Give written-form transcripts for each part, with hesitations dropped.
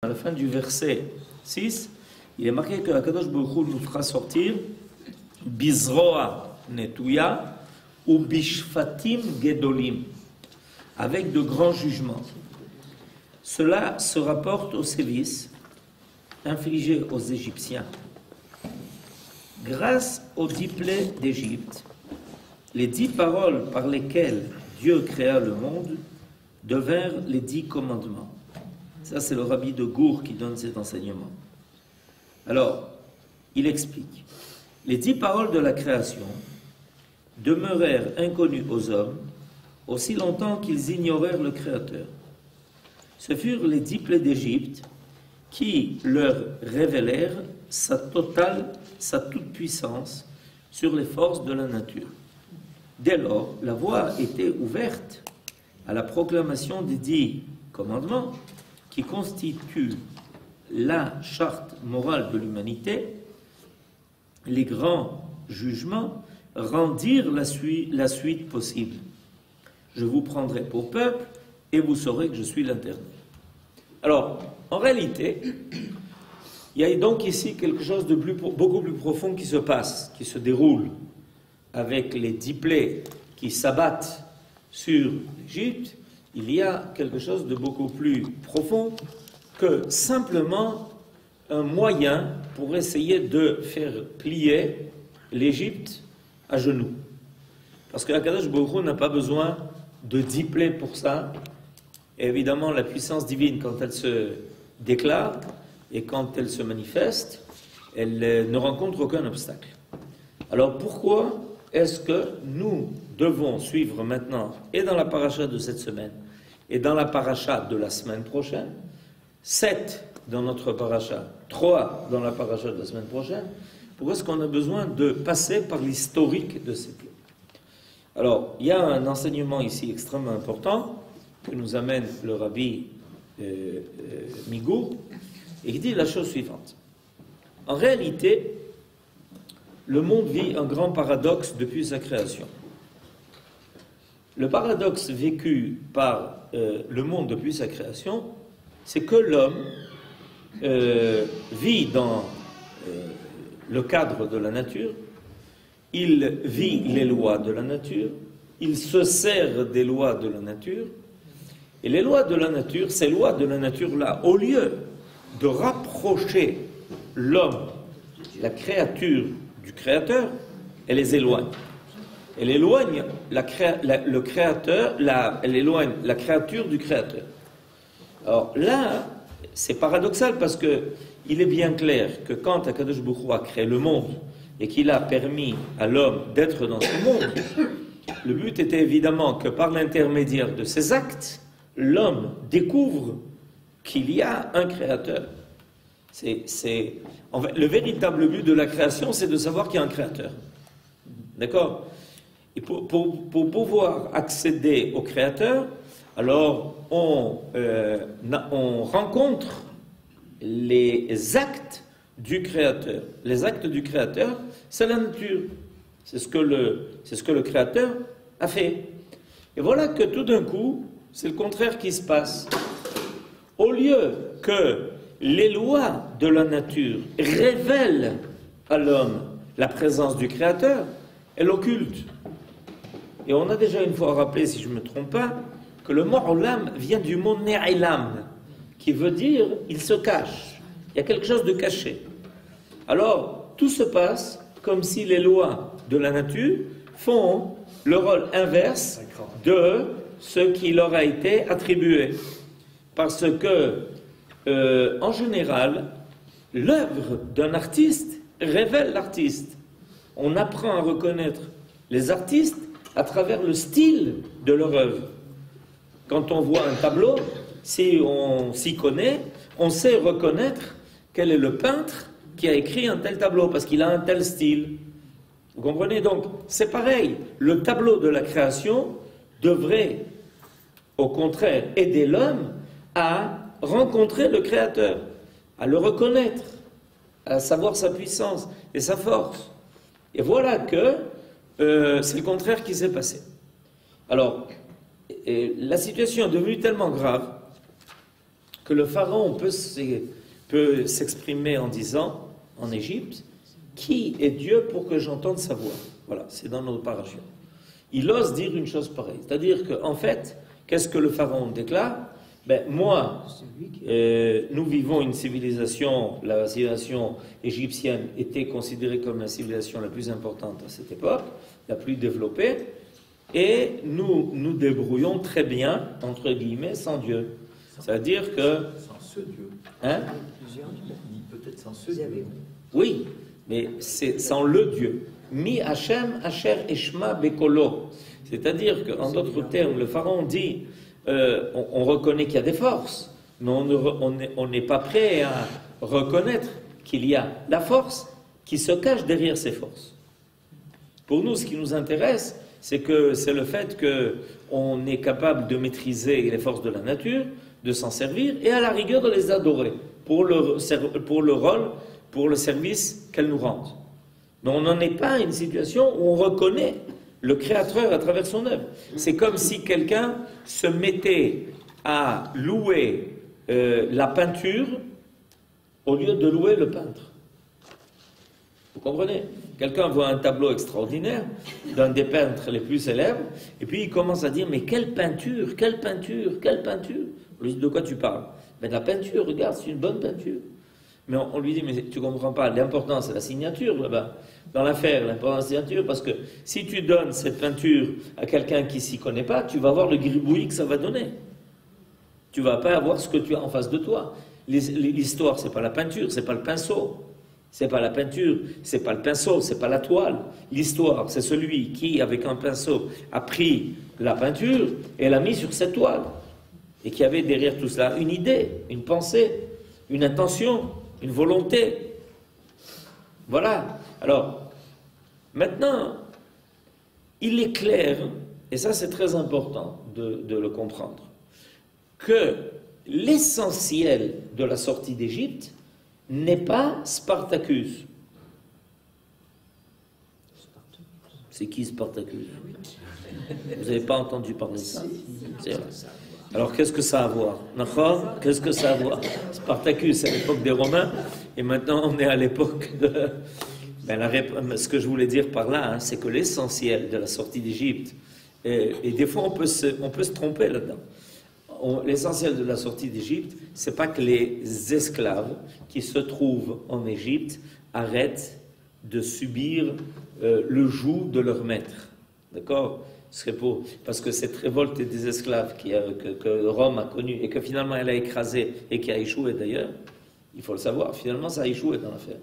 À la fin du verset 6, il est marqué que Akadosh Baruch Hu nous fera sortir Bizroa Netuya ou Bishfatim Gedolim, avec de grands jugements. Cela se rapporte aux sévices infligés aux Égyptiens. Grâce aux 10 plaies d'Égypte, les 10 paroles par lesquelles Dieu créa le monde devinrent les 10 commandements. Ça, c'est le rabbi de Gour qui donne cet enseignement. Alors, il explique. Les 10 paroles de la création demeurèrent inconnues aux hommes aussi longtemps qu'ils ignorèrent le Créateur. Ce furent les 10 plaies d'Égypte qui leur révélèrent sa toute-puissance sur les forces de la nature. Dès lors, la voie était ouverte à la proclamation des 10 commandements qui constituent la charte morale de l'humanité. Les grands jugements rendirent la suite possible. Je vous prendrai pour peuple et vous saurez que je suis l'Éternel. Alors, en réalité, il y a donc ici quelque chose de beaucoup plus profond qui se passe, qui se déroule avec les 10 plaies qui s'abattent sur l'Égypte. Il y a quelque chose de beaucoup plus profond que simplement un moyen pour essayer de faire plier l'Égypte à genoux. Parce que Akadosh Baruch Hu n'a pas besoin de 10 plaies pour ça. Et évidemment, la puissance divine, quand elle se déclare et quand elle se manifeste, elle ne rencontre aucun obstacle. Alors pourquoi est-ce que nous devons suivre maintenant, et dans la paracha de cette semaine, et dans la paracha de la semaine prochaine, 7 dans notre paracha, 3 dans la paracha de la semaine prochaine, pourquoi est-ce qu'on a besoin de passer par l'historique de ces plaies? Alors, il y a un enseignement ici extrêmement important que nous amène le rabbi Migour, et qui dit la chose suivante. En réalité, le monde vit un grand paradoxe depuis sa création. Le paradoxe vécu par le monde depuis sa création, c'est que l'homme vit dans le cadre de la nature, il vit les lois de la nature, il se sert des lois de la nature, et les lois de la nature, ces lois de la nature-là, au lieu de rapprocher l'homme, la créature du Créateur, elle les éloigne. Elle éloigne elle éloigne la créature du Créateur. Alors là, c'est paradoxal parce que il est bien clair que quand Akadosh Baruch Hu a créé le monde et qu'il a permis à l'homme d'être dans ce monde, le but était évidemment que par l'intermédiaire de ses actes, l'homme découvre qu'il y a un Créateur. En fait, le véritable but de la création, c'est de savoir qu'il y a un Créateur. D'accord ? Et pour pouvoir accéder au Créateur, alors on rencontre les actes du Créateur. Les actes du Créateur, c'est la nature. C'est ce que le Créateur a fait. Et voilà que tout d'un coup, c'est le contraire qui se passe. Au lieu que les lois de la nature révèlent à l'homme la présence du Créateur, elle occulte. Et on a déjà une fois rappelé, si je ne me trompe pas, que le mot olam vient du mot ne'ilam, qui veut dire il se cache. Il y a quelque chose de caché. Alors, tout se passe comme si les lois de la nature font le rôle inverse de ce qui leur a été attribué. Parce que, en général, l'œuvre d'un artiste révèle l'artiste. On apprend à reconnaître les artistes à travers le style de leur œuvre. Quand on voit un tableau, si on s'y connaît, on sait reconnaître quel est le peintre qui a écrit un tel tableau, parce qu'il a un tel style. Vous comprenez? Donc, c'est pareil. Le tableau de la création devrait, au contraire, aider l'homme à rencontrer le Créateur, à le reconnaître, à savoir sa puissance et sa force. Et voilà que c'est le contraire qui s'est passé. Alors, la situation est devenue tellement grave que le pharaon peut s'exprimer en disant, en Égypte, qui est Dieu pour que j'entende sa voix? Voilà, c'est dans notre parachute. Il ose dire une chose pareille. C'est-à-dire qu'en fait, qu'est-ce que le pharaon déclare? Ben, moi, nous vivons une civilisation, la civilisation égyptienne était considérée comme la civilisation la plus importante à cette époque, la plus développée, et nous nous débrouillons très bien, entre guillemets, sans Dieu. C'est-à-dire que... Sans ce Dieu. Hein? Peut-être sans ce Dieu. Oui, mais c'est sans le Dieu. Mi Hachem, Asher Eshma Bekolo. C'est-à-dire qu'en d'autres termes, le pharaon dit... on reconnaît qu'il y a des forces, mais on n'est pas prêt à reconnaître qu'il y a la force qui se cache derrière ces forces. Pour nous, ce qui nous intéresse, c'est le fait qu'on est capable de maîtriser les forces de la nature, de s'en servir, et à la rigueur de les adorer pour le rôle, pour le service qu'elles nous rendent. Mais on n'en est pas à une situation où on reconnaît le Créateur à travers son œuvre. C'est comme si quelqu'un se mettait à louer la peinture au lieu de louer le peintre. Vous comprenez? Quelqu'un voit un tableau extraordinaire d'un des peintres les plus célèbres, et puis il commence à dire, mais quelle peinture, quelle peinture, quelle peinture. On lui dit, de quoi tu parles? Mais la peinture, regarde, c'est une bonne peinture. Mais on lui dit, mais tu ne comprends pas, l'important c'est la signature là-bas. Dans l'affaire, l'important c'est la signature, parce que si tu donnes cette peinture à quelqu'un qui ne s'y connaît pas, tu vas voir le gribouillis que ça va donner. Tu ne vas pas avoir ce que tu as en face de toi. L'histoire, ce n'est pas la peinture, ce n'est pas le pinceau. C'est pas la peinture, c'est pas le pinceau, c'est pas la toile. L'histoire, c'est celui qui, avec un pinceau, a pris la peinture et l'a mis sur cette toile. Et qui avait derrière tout cela une idée, une pensée, une intention, une volonté. Voilà. Alors, maintenant, il est clair, et ça c'est très important de le comprendre, que l'essentiel de la sortie d'Égypte n'est pas Spartacus. C'est qui Spartacus? Vous n'avez pas entendu parler de ça? C'est vrai. Alors qu'est-ce que ça a à voir? Qu'est-ce que ça a à voir? Spartacus, c'est à l'époque des Romains, et maintenant on est à l'époque de... ce que je voulais dire par là, c'est que l'essentiel de la sortie d'Égypte, et des fois on peut se tromper là-dedans, l'essentiel de la sortie d'Égypte, c'est pas que les esclaves qui se trouvent en Égypte arrêtent de subir le joug de leur maître. D'accord? Parce que cette révolte des esclaves que Rome a connue et que finalement elle a écrasé et qui a échoué d'ailleurs, il faut le savoir, finalement ça a échoué dans l'affaire.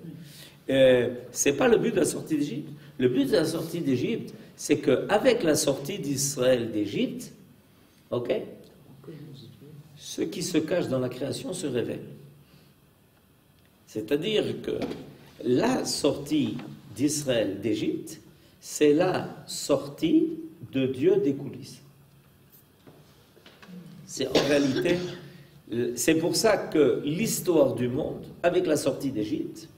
C'est pas le but de la sortie d'Égypte. Le but de la sortie d'Égypte, c'est qu'avec la sortie d'Israël d'Égypte, ok, ce qui se cache dans la création se révèle. C'est-à-dire que la sortie d'Israël d'Égypte, c'est la sortie de Dieu des coulisses. C'est en réalité, c'est pour ça que l'histoire du monde, avec la sortie d'Égypte,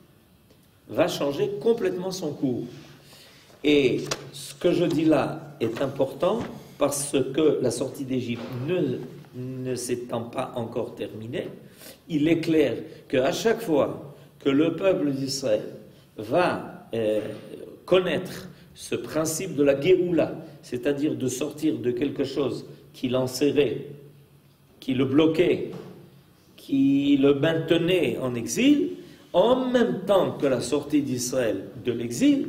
va changer complètement son cours. Et ce que je dis là est important parce que la sortie d'Égypte ne s'étant pas encore terminée, il est clair qu'à chaque fois que le peuple d'Israël va connaître ce principe de la Géoula, c'est-à-dire de sortir de quelque chose qui l'enserrait, qui le bloquait, qui le maintenait en exil, en même temps que la sortie d'Israël de l'exil,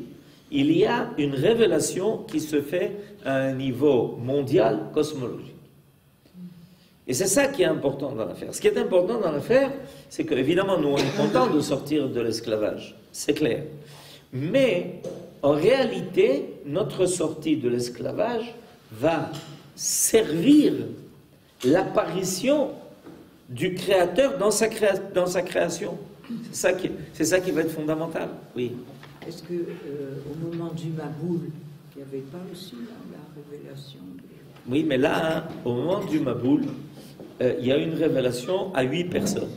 il y a une révélation qui se fait à un niveau mondial, cosmologique. Et c'est ça qui est important dans l'affaire. Ce qui est important dans l'affaire, c'est qu'évidemment, nous, on est contents de sortir de l'esclavage, c'est clair. Mais, en réalité, notre sortie de l'esclavage va servir l'apparition du Créateur dans sa création. C'est ça qui va être fondamental. Oui. Est-ce que au moment du Maboul, il n'y avait pas aussi la révélation Oui, mais là, au moment du Maboul, il y a une révélation à 8 personnes.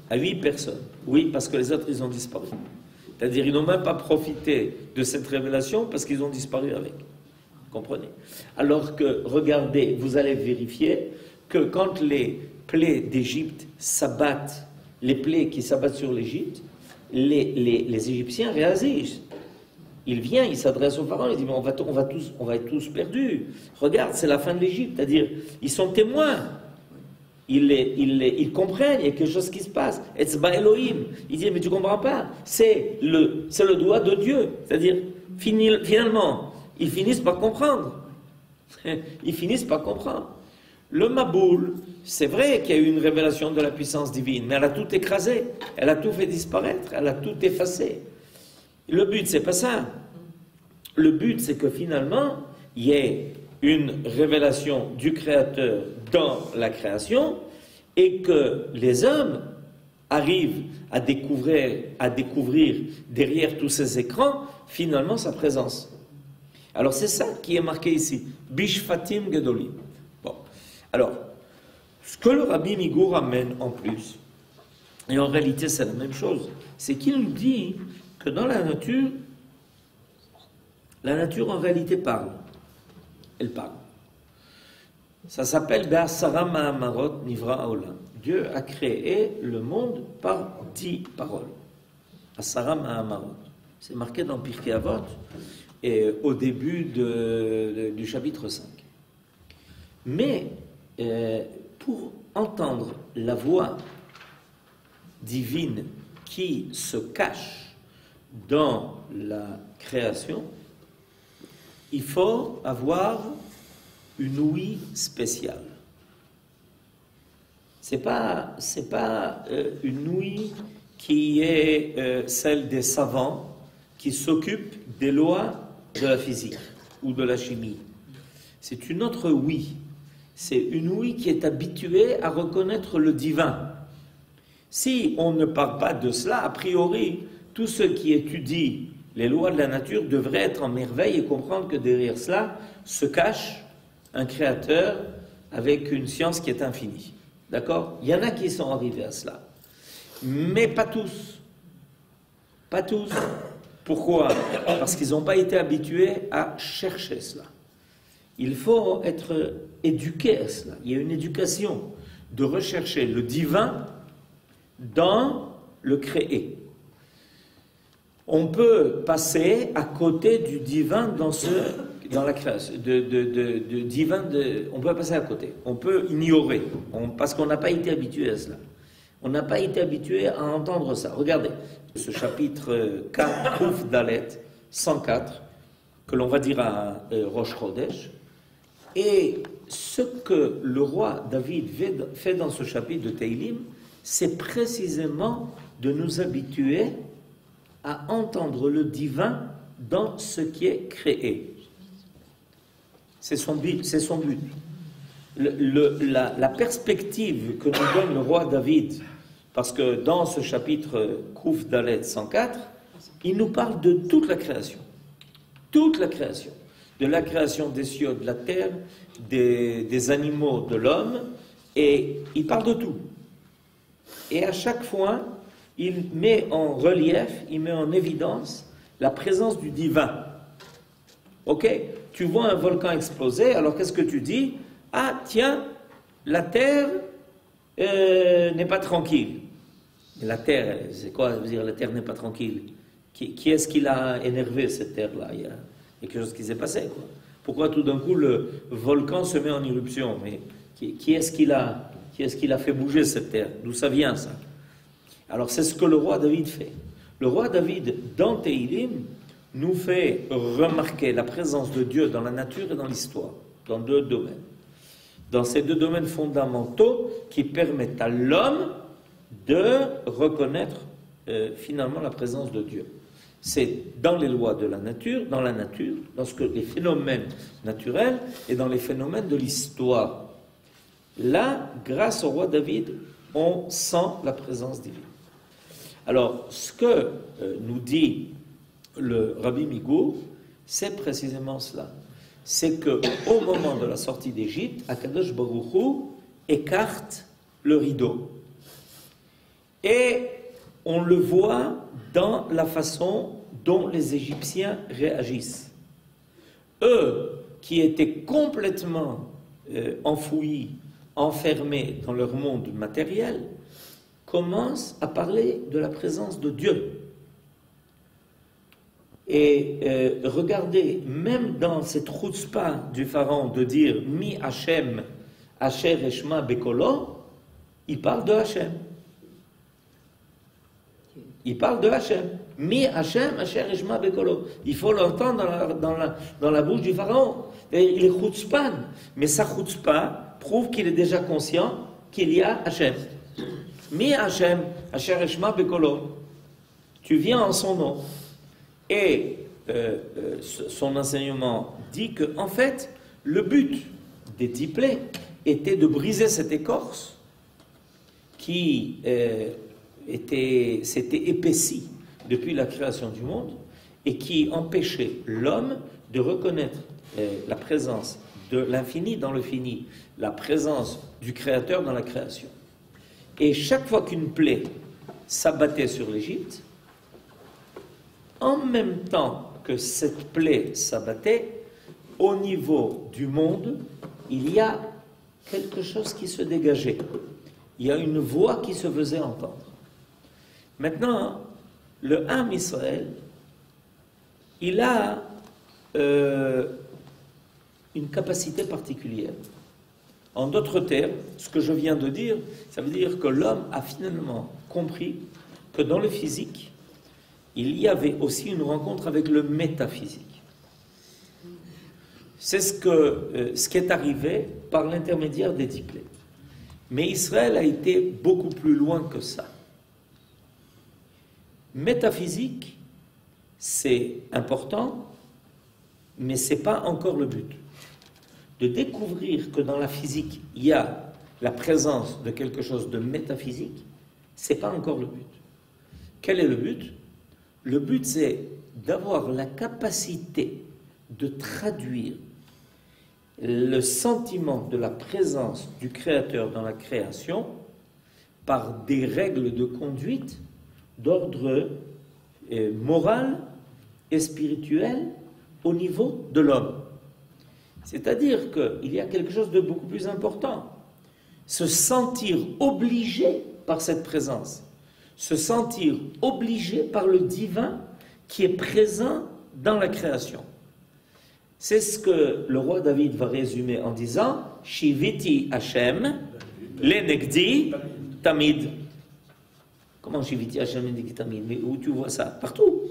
À 8 personnes. Oui, parce que les autres, ils ont disparu. C'est-à-dire, ils n'ont même pas profité de cette révélation parce qu'ils ont disparu avec. Vous comprenez? Alors que, regardez, vous allez vérifier que quand les plaies d'Égypte s'abattent, les plaies qui s'abattent sur l'Égypte, les Égyptiens réagissent. Il vient, il s'adresse aux pharaons, il dit mais on va être tous perdus. Regarde, c'est la fin de l'Égypte, c'est-à-dire ils sont témoins. Ils comprennent, il y a quelque chose qui se passe. Etzba Elohim. Il dit mais tu comprends pas, c'est le doigt de Dieu. C'est-à-dire finalement, ils finissent par comprendre. Ils finissent par comprendre. Le Maboul, c'est vrai qu'il y a eu une révélation de la puissance divine, mais elle a tout écrasé, elle a tout fait disparaître, elle a tout effacé. Le but, c'est pas ça. Le but, c'est que finalement, il y ait une révélation du Créateur dans la création et que les hommes arrivent à découvrir derrière tous ces écrans, finalement, sa présence. Alors, c'est ça qui est marqué ici. Bishfatim Gedolim. Bon. Alors, ce que le Rabbi Migour amène en plus, et en réalité c'est la même chose, c'est qu'il nous dit que dans la nature en réalité parle. Elle parle. Ça s'appelle Be'asara Ma'amarot Nivra Haolam. Dieu a créé le monde par 10 paroles. Asara Ma'amarot. C'est marqué dans Pirkei Avot et au début du chapitre 5. Mais pour entendre la voix divine qui se cache dans la création, il faut avoir une ouïe spéciale. C'est pas une ouïe qui est celle des savants qui s'occupent des lois de la physique ou de la chimie. C'est une autre ouïe. C'est une ouïe qui est habituée à reconnaître le divin. Si on ne parle pas de cela, a priori, tous ceux qui étudient les lois de la nature devraient être en merveille et comprendre que derrière cela se cache un créateur avec une science qui est infinie. D'accord? Il y en a qui sont arrivés à cela. Mais pas tous. Pas tous. Pourquoi? Parce qu'ils n'ont pas été habitués à chercher cela. Il faut être éduqué à cela. Il y a une éducation de rechercher le divin dans le créé. On peut passer à côté du divin dans la création. On peut passer à côté. On peut ignorer. Parce qu'on n'a pas été habitué à cela. On n'a pas été habitué à entendre ça. Regardez, ce chapitre 4, Kouf Dalet, 104, que l'on va dire à Rosh Chodesh. Et ce que le roi David fait dans ce chapitre de Teilim, c'est précisément de nous habituer à entendre le divin dans ce qui est créé. C'est son but. La perspective que nous donne le roi David, parce que dans ce chapitre Kouf Dalet 104, il nous parle de toute la création. Toute la création. De la création des cieux, de la terre, des animaux, de l'homme, et il parle de tout. Et à chaque fois, il met en relief, il met en évidence la présence du divin. Ok? Tu vois un volcan exploser, alors qu'est-ce que tu dis? Ah, tiens, la terre n'est pas tranquille. Et la terre, c'est quoi? Ça veut dire la terre n'est pas tranquille. Qui est-ce qui l'a énervé, cette terre-là? Il y a quelque chose qui s'est passé, quoi. Pourquoi tout d'un coup le volcan se met en éruption? Mais qui est-ce qui l'a fait bouger, cette terre? D'où ça vient, ça? Alors c'est ce que le roi David fait. Le roi David, dans Teilim, nous fait remarquer la présence de Dieu dans la nature et dans l'histoire, dans 2 domaines. Dans ces 2 domaines fondamentaux qui permettent à l'homme de reconnaître finalement la présence de Dieu. C'est dans les lois de la nature, dans les phénomènes naturels et dans les phénomènes de l'histoire. Là, grâce au roi David, on sent la présence divine. Alors, ce que nous dit le Rabbi Migour, c'est précisément cela. C'est qu'au moment de la sortie d'Égypte, Akadosh Baruch Hu écarte le rideau. Et on le voit dans la façon dont les Égyptiens réagissent. Eux, qui étaient complètement enfouis enfermés dans leur monde matériel, commencent à parler de la présence de Dieu. Et regardez, même dans cette chutzpah du pharaon de dire Mi Hachem, Asher Eshma Bekolo, il parle de Hachem. Il parle de Hachem. Mi Hachem, Asher Eshma Bekolo. Il faut l'entendre dans la bouche du pharaon. Et il est chutzpan, mais sa chutzpah prouve qu'il est déjà conscient qu'il y a Hachem. Mi Hachem, Asher Eshma Bekolo. Tu viens en son nom. Et son enseignement dit que, en fait, le but des diplés était de briser cette écorce qui s'était épaissie depuis la création du monde et qui empêchait l'homme de reconnaître la présence de l'infini dans le fini, la présence du Créateur dans la création. Et chaque fois qu'une plaie s'abattait sur l'Égypte, en même temps que cette plaie s'abattait, au niveau du monde, il y a quelque chose qui se dégageait. Il y a une voix qui se faisait entendre. Maintenant, le Ham Israël, il a une capacité particulière. En d'autres termes, ce que je viens de dire, ça veut dire que l'homme a finalement compris que dans le physique, il y avait aussi une rencontre avec le métaphysique. C'est ce qui est arrivé par l'intermédiaire des diplés. Mais Israël a été beaucoup plus loin que ça. Métaphysique, c'est important, mais ce n'est pas encore le but. De découvrir que dans la physique, il y a la présence de quelque chose de métaphysique, ce n'est pas encore le but. Quel est le but ? Le but, c'est d'avoir la capacité de traduire le sentiment de la présence du Créateur dans la création par des règles de conduite d'ordre moral et spirituel au niveau de l'homme. C'est-à-dire qu'il y a quelque chose de beaucoup plus important. Se sentir obligé par cette présence. Se sentir obligé par le divin qui est présent dans la création. C'est ce que le roi David va résumer en disant Shiviti Hashem, Lenegdi Tamid. Comment Shiviti Hashem, Lenegdi Tamid? Mais où tu vois ça? Partout.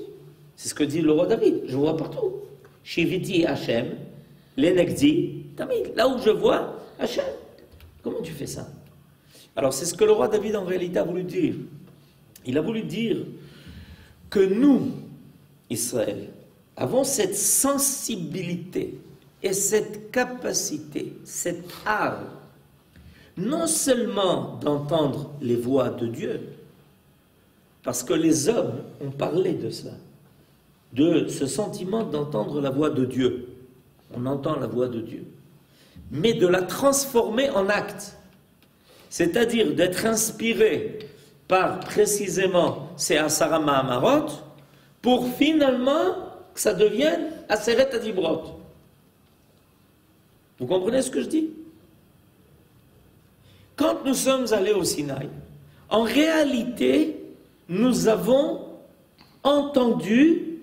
C'est ce que dit le roi David. Je vois partout. Shiviti Hashem, Lenegdi Tamid. Là où je vois Hashem. Comment tu fais ça? Alors c'est ce que le roi David en réalité a voulu dire. Il a voulu dire que nous, Israël, avons cette sensibilité et cette capacité, cet art, non seulement d'entendre les voix de Dieu, parce que les hommes ont parlé de ça, de ce sentiment d'entendre la voix de Dieu. On entend la voix de Dieu. Mais de la transformer en acte. C'est-à-dire d'être inspiré par précisément ces Asara Mahamarot, pour finalement que ça devienne Aseret Adibrot. Vous comprenez ce que je dis? Quand nous sommes allés au Sinaï, en réalité, nous avons entendu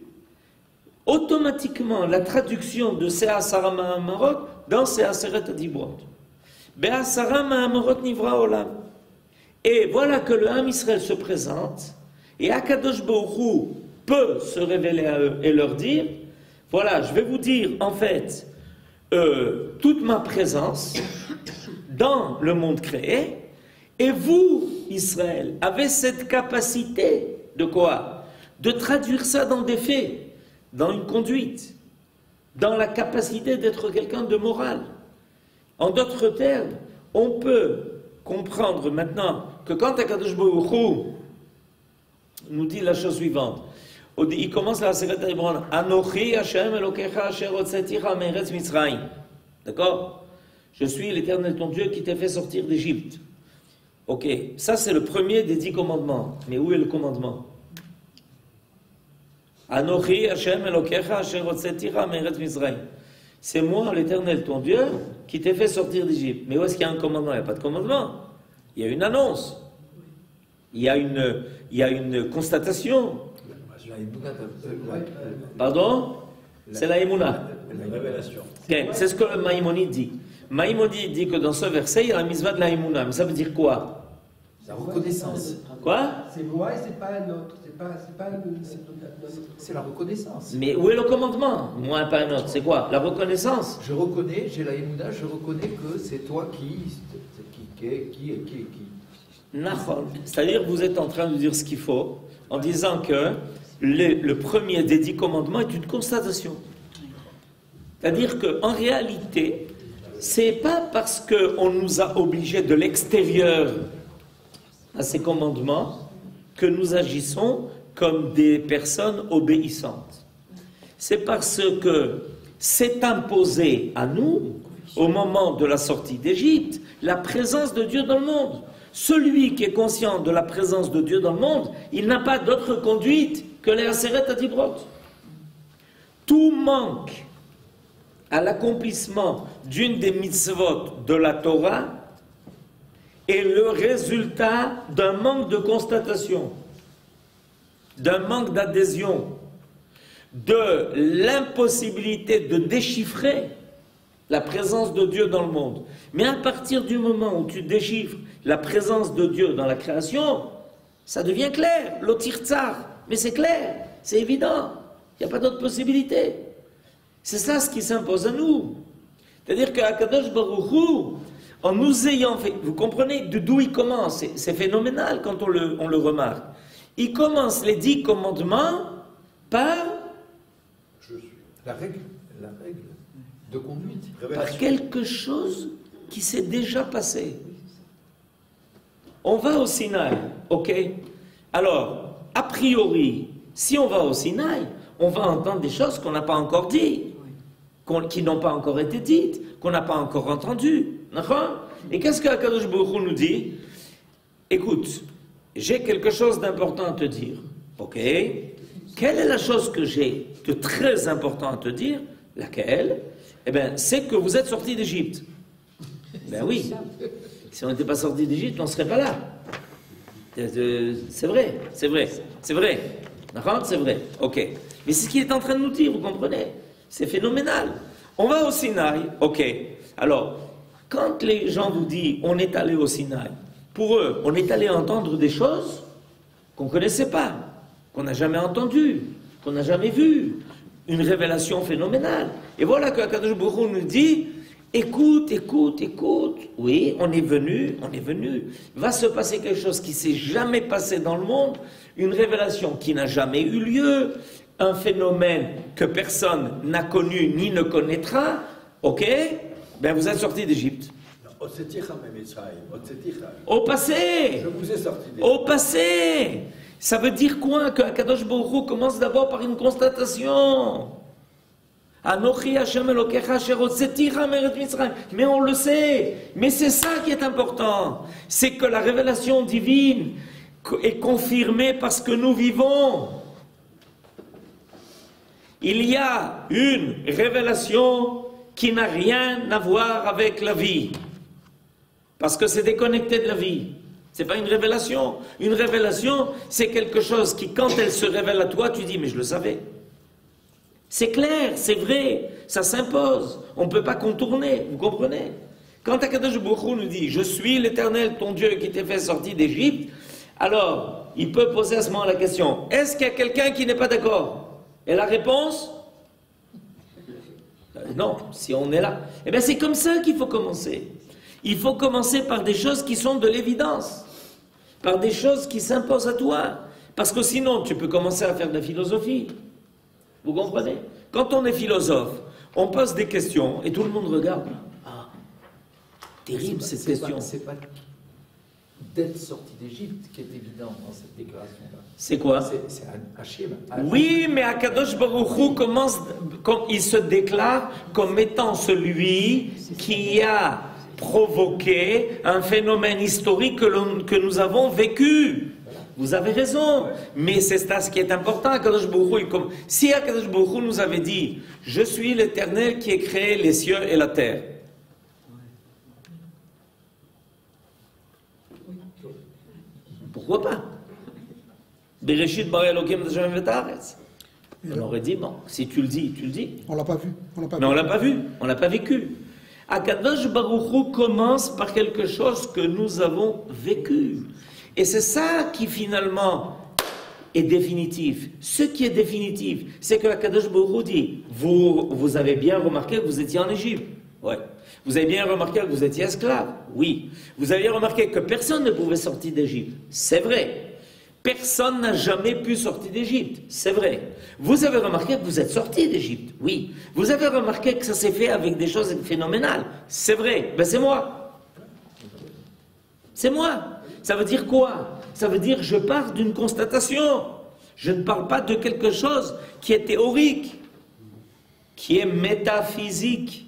automatiquement la traduction de ces Asara Mahamarot dans ces Aseret Adibrot. Be'asara Mahamarot Nivra Olam. Et voilà que le Ham Israël se présente, et Akadosh Baruch Hu peut se révéler à eux et leur dire, voilà, je vais vous dire en fait toute ma présence dans le monde créé, et vous, Israël, avez cette capacité de quoi? De traduire ça dans des faits, dans une conduite, dans la capacité d'être quelqu'un de moral. En d'autres termes, on peut comprendre maintenant que quand Akadosh Baruch Hu nous dit la chose suivante, il commence la Aseret Adibrot, Anochi Hashem Elokecha Asher Hotzeticha Me'eretz Mitzrayim. D'accord? Je suis l'Éternel ton Dieu qui t'a fait sortir d'Égypte. Ok, ça c'est le premier des 10 commandements. Mais où est le commandement? Anochi Hashem Elokecha Asher Hotzeticha Me'eretz Mitzrayim. C'est moi l'Éternel ton Dieu qui t'ai fait sortir d'Égypte. Mais où est-ce qu'il y a un commandement? Il n'y a pas de commandement. Il y a une annonce. Il y a une constatation. Pardon? C'est la Emouna. La révélation. Okay. C'est ce que le Maïmonide dit. Maïmonide dit que dans ce verset, il y a la mitzvah de la Emouna. Mais ça veut dire quoi? La reconnaissance. Quoi? C'est moi et c'est pas un autre. C'est la reconnaissance. Mais où est le commandement? Moi et pas un autre. C'est quoi? La reconnaissance. Je reconnais, j'ai la Emouna, je reconnais que c'est toi qui. C'est-à-dire que vous êtes en train de dire ce qu'il faut en disant que le premier des 10 commandements est une constatation. C'est-à-dire qu'en réalité, c'est pas parce qu'on nous a obligés de l'extérieur à ces commandements que nous agissons comme des personnes obéissantes. C'est parce que c'est imposé à nous, au moment de la sortie d'Égypte, la présence de Dieu dans le monde. Celui qui est conscient de la présence de Dieu dans le monde, il n'a pas d'autre conduite que les Aseret Adibrot. Tout manque à l'accomplissement d'une des mitzvot de la Torah est le résultat d'un manque de constatation, d'un manque d'adhésion, de l'impossibilité de déchiffrer la présence de Dieu dans le monde. Mais à partir du moment où tu déchiffres la présence de Dieu dans la création, ça devient clair, l'otirtzar. Mais c'est clair, c'est évident, il n'y a pas d'autre possibilité. C'est ça ce qui s'impose à nous. C'est-à-dire qu'à Kadosh Baruch Hu, en nous ayant fait, vous comprenez d'où il commence, c'est phénoménal quand on le remarque. Il commence les 10 commandements par la règle de conduite. Par quelque chose qui s'est déjà passé. On va au Sinaï, ok? Alors, a priori, si on va au Sinaï, on va entendre des choses qu'on n'a pas encore dites, qui n'ont pas encore été dites, qu'on n'a pas encore entendues. D'accord? Et qu'est-ce que Akadosh Baruch Hu nous dit? Écoute, j'ai quelque chose d'important à te dire. Ok? Quelle est la chose que j'ai de très important à te dire? Laquelle? Eh bien, c'est que vous êtes sortis d'Égypte. Ben oui. Si on n'était pas sortis d'Égypte, on ne serait pas là. C'est vrai, c'est vrai, c'est vrai. D'accord? C'est vrai. Ok. Mais c'est ce qu'il est en train de nous dire, vous comprenez? C'est phénoménal. On va au Sinaï. Ok. Alors, quand les gens vous disent on est allé au Sinaï, pour eux, on est allé entendre des choses qu'on ne connaissait pas, qu'on n'a jamais entendues, qu'on n'a jamais vues. Une révélation phénoménale. Et voilà que Akadosh Baruch Hu nous dit écoute, écoute, écoute. Oui, on est venu. Va se passer quelque chose qui ne s'est jamais passé dans le monde, une révélation qui n'a jamais eu lieu, un phénomène que personne n'a connu ni ne connaîtra. Ok? Ben vous êtes sortis d'Égypte. Au passé. Je vous ai sorti d'Égypte. Au passé. Ça veut dire quoi? Que Akadosh Baruch Hu commence d'abord par une constatation. Anochi Hashem Elokecha asher hotzetira me'eretz Mitzrayim. Mais on le sait. Mais c'est ça qui est important. C'est que la révélation divine est confirmée parce que nous vivons. Il y a une révélation qui n'a rien à voir avec la vie. Parce que c'est déconnecté de la vie. Ce n'est pas une révélation. Une révélation, c'est quelque chose qui, quand elle se révèle à toi, tu dis, mais je le savais. C'est clair, c'est vrai, ça s'impose. On ne peut pas contourner, vous comprenez? Quand Akadosh Baruch Hu nous dit, je suis l'Éternel, ton Dieu, qui t'ai fait sortir d'Égypte, alors, il peut poser à ce moment la question, est-ce qu'il y a quelqu'un qui n'est pas d'accord? Et la réponse? Non, si on est là. Eh bien, c'est comme ça qu'il faut commencer. Il faut commencer par des choses qui sont de l'évidence, par des choses qui s'imposent à toi. Parce que sinon, tu peux commencer à faire de la philosophie. Vous comprenez? Quand on est philosophe, on pose des questions et tout le monde regarde. Ah, terrible cette question. C'est pas d'être sorti d'Égypte qui est évident dans cette déclaration-là. C'est quoi? C'est Hachem. Oui, mais Akadosh Baruch Hu il se déclare comme étant celui qui a provoqué un phénomène historique que nous avons vécu. Vous avez raison, mais c'est ça ce qui est important. Akadosh Baruch Hu, si Akadosh Baruch Hu nous avait dit « Je suis l'Éternel qui ai créé les cieux et la terre », Bereshit bara Elokim et Hashem et haaretz. On aurait dit, bon, si tu le dis, tu le dis. On l'a pas vu. Mais on l'a pas vu, on l'a pas vécu. Akadosh Baruch Hu commence par quelque chose que nous avons vécu. Et c'est ça qui finalement est définitif. Ce qui est définitif, c'est que Akadosh Baruch Hu dit, vous avez bien remarqué que vous étiez en Égypte. Ouais. Vous avez bien remarqué que vous étiez esclave. Oui. Vous avez remarqué que personne ne pouvait sortir d'Égypte. C'est vrai. Personne n'a jamais pu sortir d'Égypte, c'est vrai. Vous avez remarqué que vous êtes sorti d'Égypte, oui. Vous avez remarqué que ça s'est fait avec des choses phénoménales, c'est vrai. Ben c'est moi. C'est moi. Ça veut dire quoi? Ça veut dire que je pars d'une constatation. Je ne parle pas de quelque chose qui est théorique, qui est métaphysique.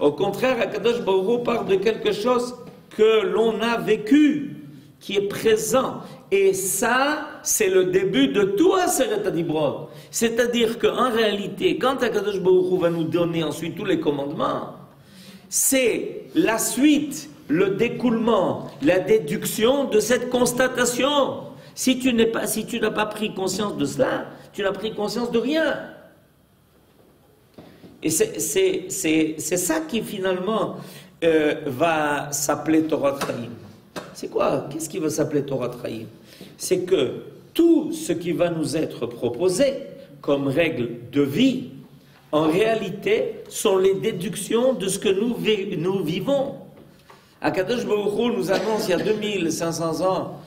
Au contraire, Akadosh Baruch Hu parle de quelque chose que l'on a vécu, qui est présent. Et ça, c'est le début de tout Aseret HaDibrot. C'est-à-dire qu'en réalité, quand Akadosh Baruch Hu va nous donner ensuite tous les commandements, c'est la suite, le découlement, la déduction de cette constatation. Si tu n'as pas pris conscience de cela, tu n'as pris conscience de rien. Et c'est ça qui finalement va s'appeler Torah Chaim. C'est quoi? Qu'est-ce qui va s'appeler Torah Chaim? C'est que tout ce qui va nous être proposé comme règle de vie, en réalité, sont les déductions de ce que nous vivons. Akadosh Baruch Hu nous annonce il y a 2500 ans,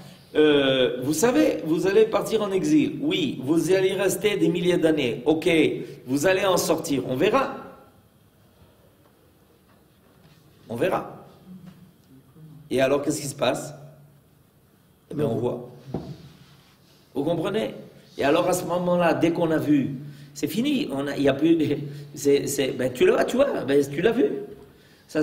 vous savez, vous allez partir en exil. Oui, vous allez rester des milliers d'années. Ok, vous allez en sortir. On verra. On verra. Et alors, qu'est-ce qui se passe? Eh bien, on voit. Vous comprenez? Et alors, à ce moment-là, dès qu'on a vu, c'est fini. Il n'y a plus... ben, tu l'as vu. Ça,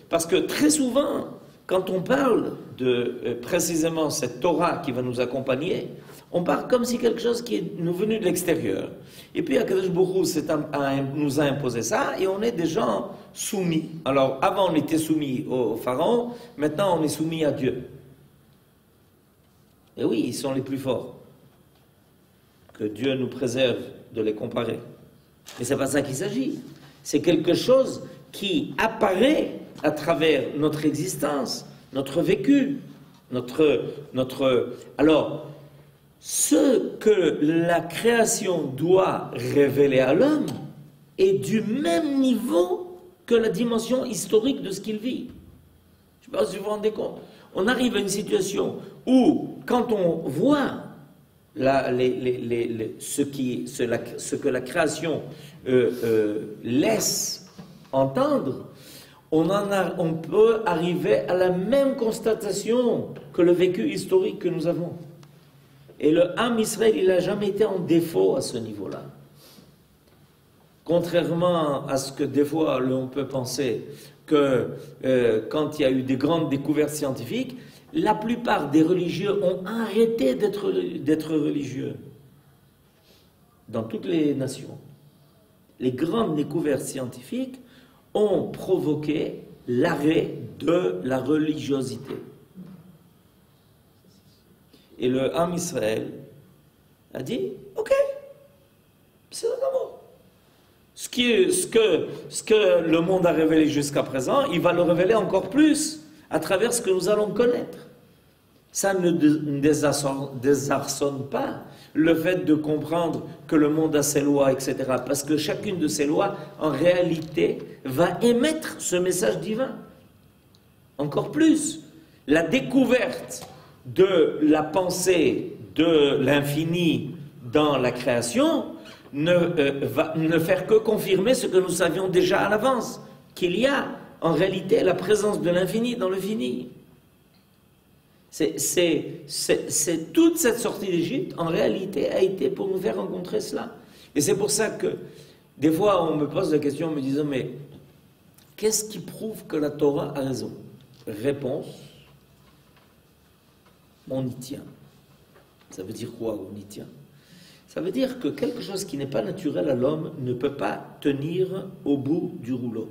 parce que très souvent, quand on parle de précisément cette Torah qui va nous accompagner, on parle comme si quelque chose qui est nous venu de l'extérieur. Et puis, Akadosh Baruch Hu nous a imposé ça, et on est des gens soumis. Alors, avant, on était soumis au Pharaon, maintenant, on est soumis à Dieu. Et oui, ils sont les plus forts. Que Dieu nous préserve de les comparer. Mais c'est pas ça qu'il s'agit. C'est quelque chose qui apparaît à travers notre existence, notre vécu, Alors, ce que la création doit révéler à l'homme est du même niveau que la dimension historique de ce qu'il vit. Je ne sais pas si vous vous rendez compte. On arrive à une situation où, quand on voit ce que la création laisse entendre, on peut arriver à la même constatation que le vécu historique que nous avons. Et le Ham Israël, il n'a jamais été en défaut à ce niveau-là. Contrairement à ce que des fois l'on peut penser que quand il y a eu des grandes découvertes scientifiques, la plupart des religieux ont arrêté d'être religieux dans toutes les nations. Les grandes découvertes scientifiques ont provoqué l'arrêt de la religiosité. Et le Ham Israël a dit, ok, c'est d'accord. Ce que le monde a révélé jusqu'à présent, il va le révéler encore plus à travers ce que nous allons connaître. Ça ne désarçonne pas le fait de comprendre que le monde a ses lois, etc. Parce que chacune de ces lois, en réalité, va émettre ce message divin. Encore plus, la découverte de la pensée de l'infini dans la création va ne faire que confirmer ce que nous savions déjà à l'avance, qu'il y a en réalité la présence de l'infini dans le fini. C'est toute cette sortie d'Égypte, en réalité, a été pour nous faire rencontrer cela. Et c'est pour ça que, des fois, on me pose la question en me disant, mais qu'est-ce qui prouve que la Torah a raison? Réponse, on y tient. Ça veut dire quoi, on y tient? Ça veut dire que quelque chose qui n'est pas naturel à l'homme ne peut pas tenir au bout du rouleau.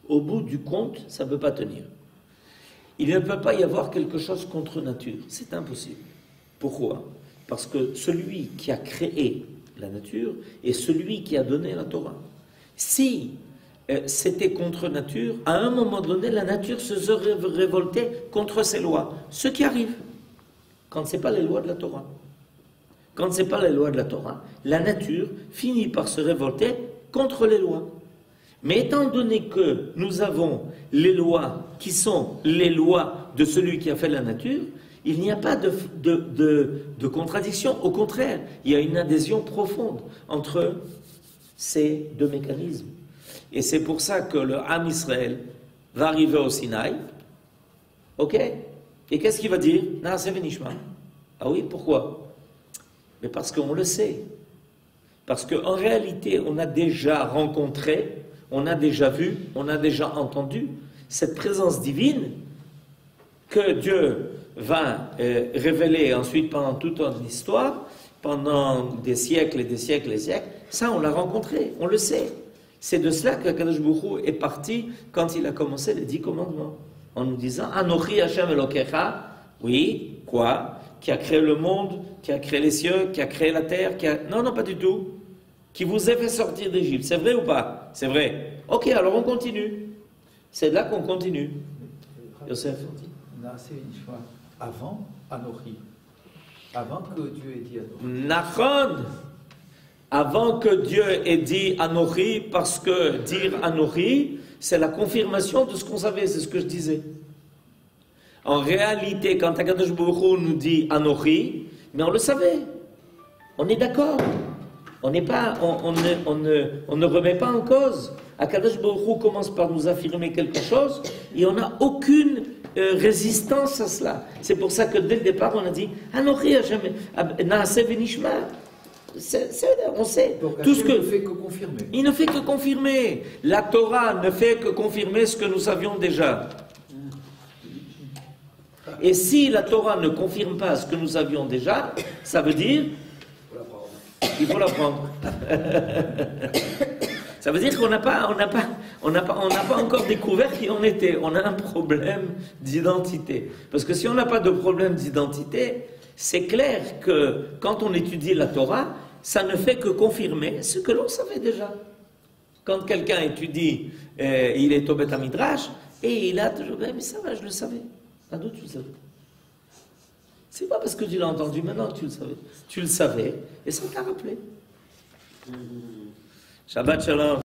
Au bout du compte, ça ne peut pas tenir. Il ne peut pas y avoir quelque chose contre nature. C'est impossible. Pourquoi? Parce que celui qui a créé la nature est celui qui a donné la Torah. Si c'était contre nature, à un moment donné, la nature se serait révoltée contre ses lois. Ce qui arrive quand ce n'est pas les lois de la Torah. Quand ce n'est pas les lois de la Torah, la nature finit par se révolter contre les lois. Mais étant donné que nous avons les lois qui sont les lois de celui qui a fait la nature, il n'y a pas de contradiction. Au contraire, il y a une adhésion profonde entre ces deux mécanismes. Et c'est pour ça que le Ham Israël va arriver au Sinaï. Ok? Et qu'est-ce qu'il va dire? Naaseh v'nishma. Ah oui, pourquoi? Mais parce qu'on le sait. Parce qu'en réalité, on a déjà rencontré, on a déjà vu, on a déjà entendu cette présence divine que Dieu va révéler ensuite pendant toute une histoire, pendant des siècles et des siècles et des siècles. Ça, on l'a rencontré, on le sait. C'est de cela que Kadosh Baruch Hu est parti quand il a commencé les 10 commandements, en nous disant Anochi Hashem Elokecha, oui, quoi? Qui a créé le monde, qui a créé les cieux, qui a créé la terre, Non, non, pas du tout. Qui vous a fait sortir d'Égypte. C'est vrai ou pas? C'est vrai. Ok, alors on continue. C'est là qu'on continue. Yosef. Avant Anochi. Avant que Dieu ait dit Anochi. Nachon. Avant que Dieu ait dit Anochi, parce que dire Anochi, c'est la confirmation de ce qu'on savait, c'est ce que je disais. En réalité, quand Akadosh Baruch Hu nous dit Anochi, mais on le savait. On est d'accord. On ne remet pas en cause. Akadosh Baruch Hu commence par nous affirmer quelque chose et on n'a aucune résistance à cela. C'est pour ça que dès le départ, on a dit Anochi Hashem Naaseh v'nishma. On sait. Donc, tout ce que ne fait que confirmer. Il ne fait que confirmer. La Torah ne fait que confirmer ce que nous savions déjà. Et si la Torah ne confirme pas ce que nous savions déjà, ça veut dire qu'il faut l'apprendre. Ça veut dire qu'on n'a pas encore découvert qui on était. On a un problème d'identité. Parce que si on n'a pas de problème d'identité, c'est clair que quand on étudie la Torah, ça ne fait que confirmer ce que l'on savait déjà. Quand quelqu'un étudie, il est au Beth Midrash, et il a toujours dit, mais ça va, je le savais. Ah, d'où tu le savais? C'est pas parce que tu l'as entendu maintenant que tu le savais. Tu le savais, et ça t'a rappelé. Shabbat Shalom.